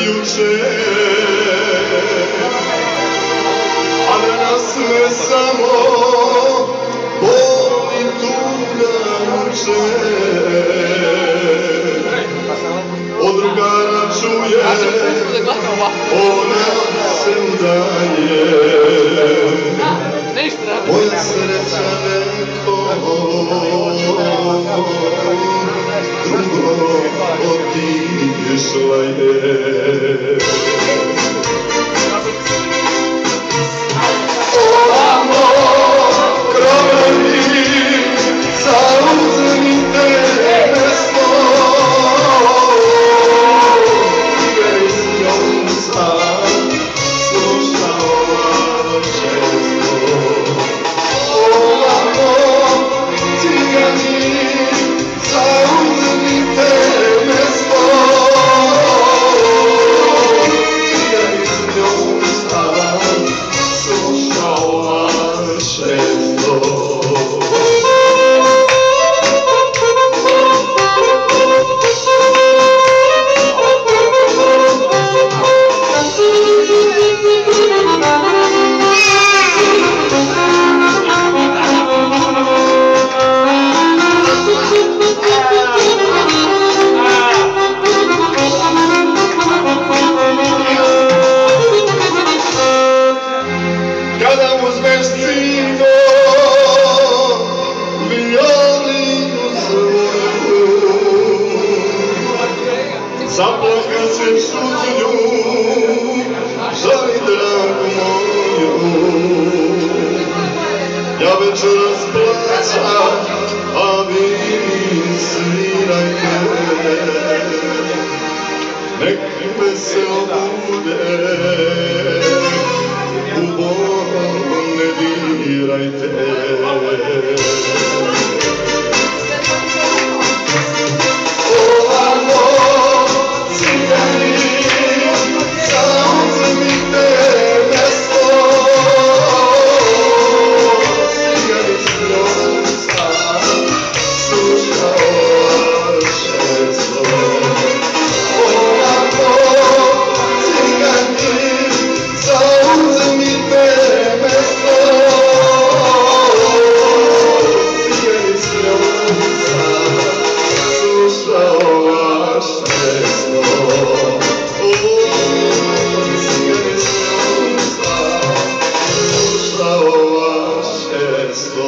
juče, a danas me samo boli tuga muče. Od drugara čuje, ona se udaje, moja sreća neko drugo otišla je. Ovamo krovi, zauzmite mesto, i s njom sam slušao često. Ovamo cigani, zauzmite mesto, i s njom sam slušao često. Kada uzmeš sino violinu svoju, zaplaka ćeš uz nju, žali dragu moju. Ja večeras plaćam, a vi mi svirajte, nek veselo bude, u Bogu ne dirajte. Ovamo cigani, zauzmite mesto, cigani s njom sam slušao često. Ovamo cigani, zauzmite mesto, cigani s njom sam slušao često. Cigani s njom sam slušao često.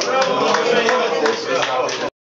Bravo!